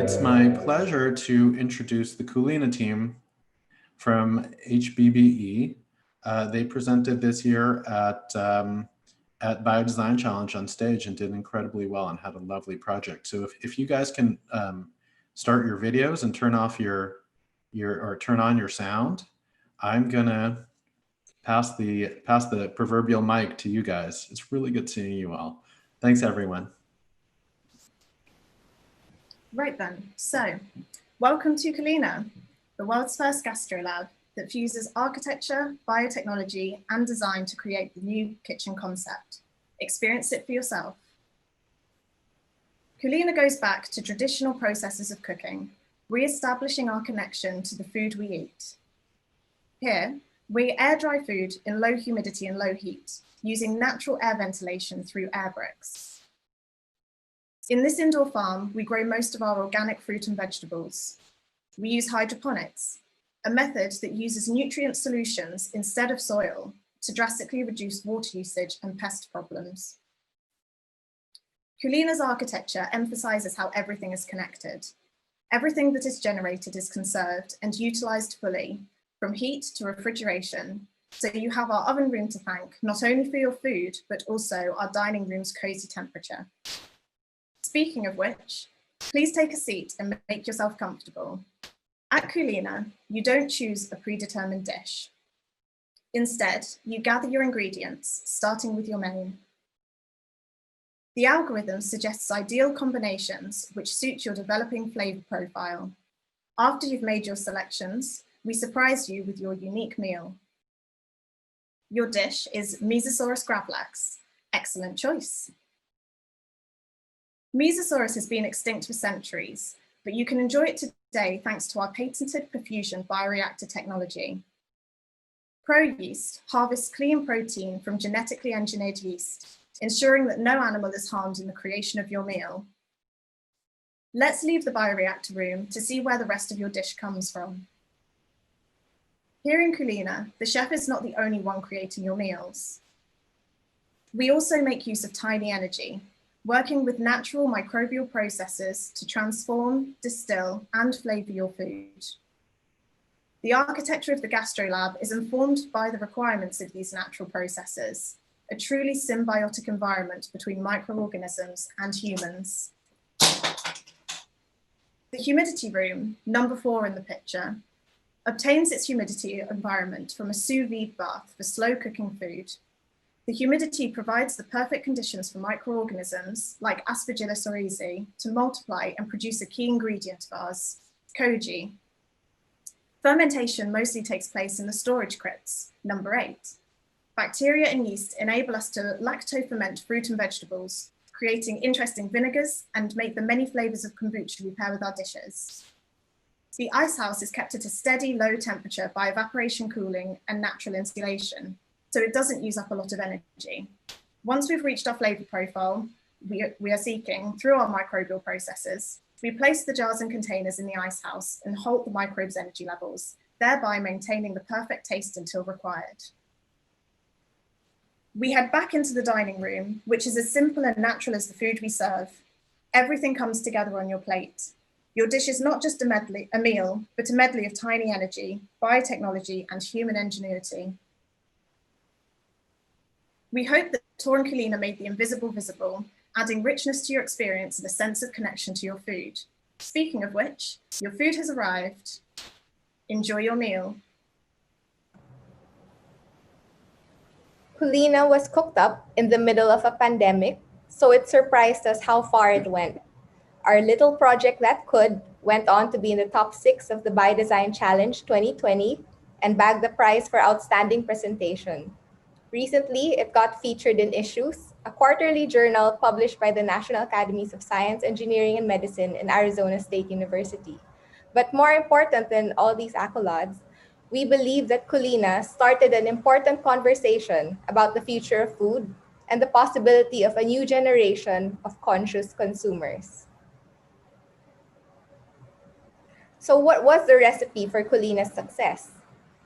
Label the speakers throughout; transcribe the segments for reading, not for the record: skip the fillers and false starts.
Speaker 1: It's my pleasure to introduce the Culina team from HBBE. They presented this year at Biodesign Challenge on stage and did incredibly well and had a lovely project. So if you guys can start your videos and turn off or turn on your sound, I'm gonna pass the proverbial mic to you guys. It's really good seeing you all. Thanks, everyone.
Speaker 2: Right then, so welcome to Culina, the world's first gastrolab that fuses architecture, biotechnology, and design to create the new kitchen concept. Experience it for yourself. Culina goes back to traditional processes of cooking, re-establishing our connection to the food we eat. Here, we air dry food in low humidity and low heat, using natural air ventilation through air bricks. In this indoor farm, we grow most of our organic fruit and vegetables. We use hydroponics, a method that uses nutrient solutions instead of soil to drastically reduce water usage and pest problems. Culina's architecture emphasizes how everything is connected. Everything that is generated is conserved and utilized fully, from heat to refrigeration, so you have our oven room to thank, not only for your food, but also our dining room's cozy temperature. Speaking of which, please take a seat and make yourself comfortable. At Culina, you don't choose a predetermined dish. Instead, you gather your ingredients, starting with your main. The algorithm suggests ideal combinations which suit your developing flavor profile. After you've made your selections, we surprise you with your unique meal. Your dish is Mesosaurus gravlax. Excellent choice. Mesosaurus has been extinct for centuries, but you can enjoy it today thanks to our patented perfusion bioreactor technology. ProYeast harvests clean protein from genetically engineered yeast, ensuring that no animal is harmed in the creation of your meal. Let's leave the bioreactor room to see where the rest of your dish comes from. Here in Culina, the chef is not the only one creating your meals. We also make use of tiny energy, working with natural microbial processes to transform, distill, and flavor your food. The architecture of the gastrolab is informed by the requirements of these natural processes, a truly symbiotic environment between microorganisms and humans. The humidity room, number 4 in the picture, obtains its humidity environment from a sous vide bath for slow cooking food. The humidity provides the perfect conditions for microorganisms like Aspergillus oryzae to multiply and produce a key ingredient of ours, koji. Fermentation mostly takes place in the storage crypts, number 8. Bacteria and yeast enable us to lacto-ferment fruit and vegetables, creating interesting vinegars and make the many flavors of kombucha we pair with our dishes. The ice house is kept at a steady low temperature by evaporation cooling and natural insulation, so it doesn't use up a lot of energy. Once we've reached our flavor profile we are seeking through our microbial processes, we place the jars and containers in the ice house and halt the microbes' energy levels, thereby maintaining the perfect taste until required. We head back into the dining room, which is as simple and natural as the food we serve. Everything comes together on your plate. Your dish is not just a meal, but a medley of tiny energy, biotechnology, and human ingenuity. We hope that tour in Culina made the invisible visible, adding richness to your experience and a sense of connection to your food. Speaking of which, your food has arrived. Enjoy your meal.
Speaker 3: Culina was cooked up in the middle of a pandemic, so it surprised us how far it went. Our little project that could went on to be in the top 6 of the Biodesign Challenge 2020 and bagged the prize for outstanding presentation. Recently, it got featured in Issues, a quarterly journal published by the National Academies of Science, Engineering, and Medicine in Arizona State University. But more important than all these accolades, we believe that Culina started an important conversation about the future of food and the possibility of a new generation of conscious consumers. So what was the recipe for Culina's success?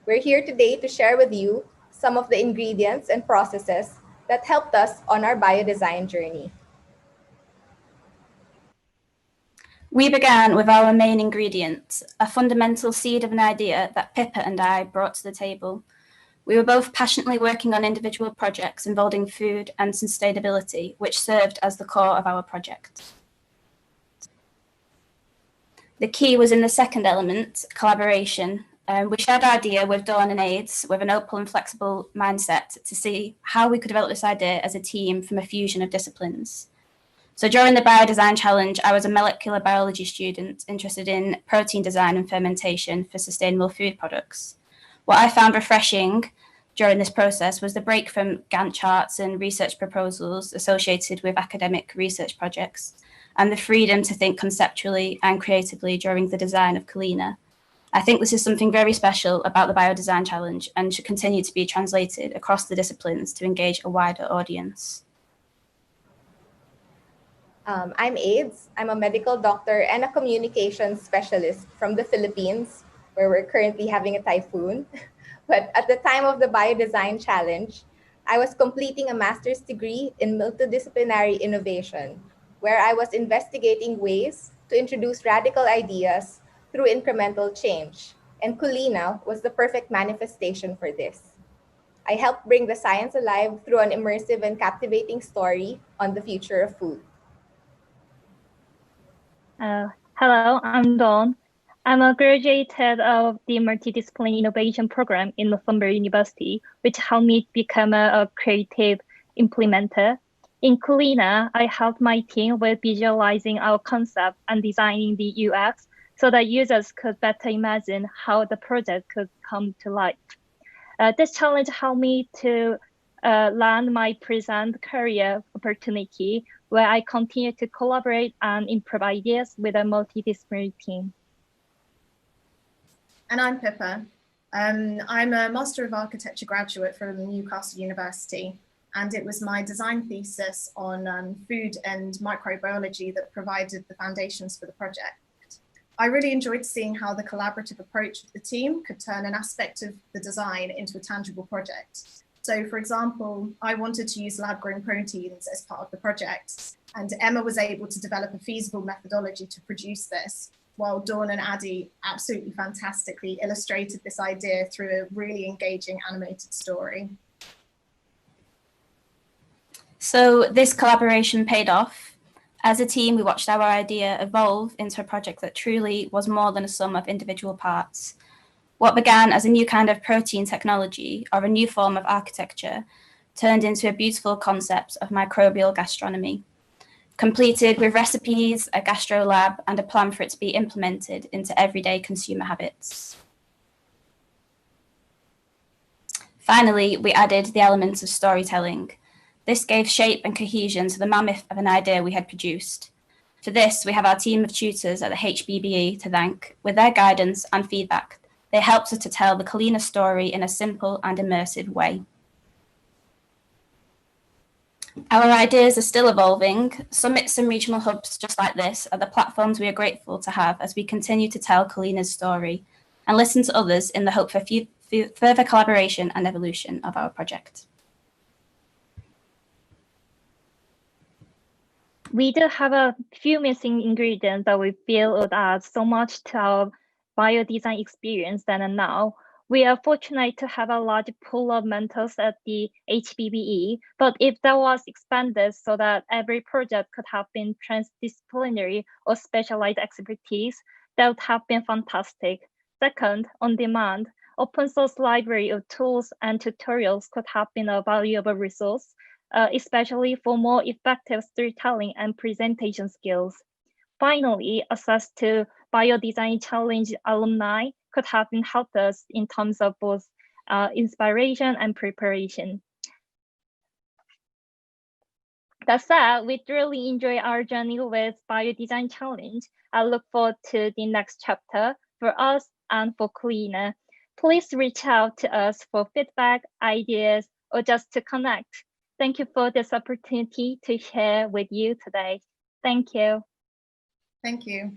Speaker 3: We're here today to share with you some of the ingredients and processes that helped us on our biodesign journey.
Speaker 4: We began with our main ingredient, a fundamental seed of an idea that Pippa and I brought to the table. We were both passionately working on individual projects involving food and sustainability, which served as the core of our project. The key was in the second element, collaboration. We shared our idea with Dawn and AIDS with an open and flexible mindset to see how we could develop this idea as a team from a fusion of disciplines. So during the Biodesign Challenge, I was a molecular biology student interested in protein design and fermentation for sustainable food products. What I found refreshing during this process was the break from Gantt charts and research proposals associated with academic research projects, and the freedom to think conceptually and creatively during the design of Culina. I think this is something very special about the Biodesign Challenge and should continue to be translated across the disciplines to engage a wider audience.
Speaker 3: I'm AIDS. I'm a medical doctor and a communications specialist from the Philippines, where we're currently having a typhoon. But at the time of the Biodesign Challenge, I was completing a master's degree in multidisciplinary innovation, where I was investigating ways to introduce radical ideas through incremental change. And Culina was the perfect manifestation for this. I helped bring the science alive through an immersive and captivating story on the future of food.
Speaker 5: Hello, I'm Dawn. I'm a graduate of the Multidisciplinary Innovation Program in Northumberland University, which helped me become a creative implementer. In Culina, I helped my team with visualizing our concept and designing the UX so that users could better imagine how the project could come to life. This challenge helped me to land my present career opportunity, where I continue to collaborate and improve ideas with a multidisciplinary team.
Speaker 2: And I'm Pippa. I'm a Master of Architecture graduate from Newcastle University, and it was my design thesis on food and microbiology that provided the foundations for the project. I really enjoyed seeing how the collaborative approach of the team could turn an aspect of the design into a tangible project. So for example, I wanted to use lab-grown proteins as part of the project, and Emma was able to develop a feasible methodology to produce this, while Dawn and Addy absolutely fantastically illustrated this idea through a really engaging animated story.
Speaker 4: So this collaboration paid off. As a team, we watched our idea evolve into a project that truly was more than a sum of individual parts. What began as a new kind of protein technology or a new form of architecture turned into a beautiful concept of microbial gastronomy, completed with recipes, a gastro lab, and a plan for it to be implemented into everyday consumer habits. Finally, we added the elements of storytelling. This gave shape and cohesion to the mammoth of an idea we had produced. For this, we have our team of tutors at the HBBE to thank. With their guidance and feedback, they helped us to tell the Culina story in a simple and immersive way. Our ideas are still evolving. Summits and regional hubs just like this are the platforms we are grateful to have as we continue to tell Culina's story and listen to others in the hope for further collaboration and evolution of our project.
Speaker 5: We do have a few missing ingredients that we feel would add so much to our biodesign experience then and now. We are fortunate to have a large pool of mentors at the HBBE, but if that was expanded so that every project could have been transdisciplinary or specialized expertise, that would have been fantastic. Second, on demand, open source library of tools and tutorials could have been a valuable resource, especially for more effective storytelling and presentation skills. Finally, access to Biodesign Challenge alumni could have been helped us in terms of both inspiration and preparation. That said, we really enjoy our journey with Biodesign Challenge. I look forward to the next chapter for us and for Culina. Please reach out to us for feedback, ideas, or just to connect. Thank you for this opportunity to share with you today. Thank you.
Speaker 2: Thank you.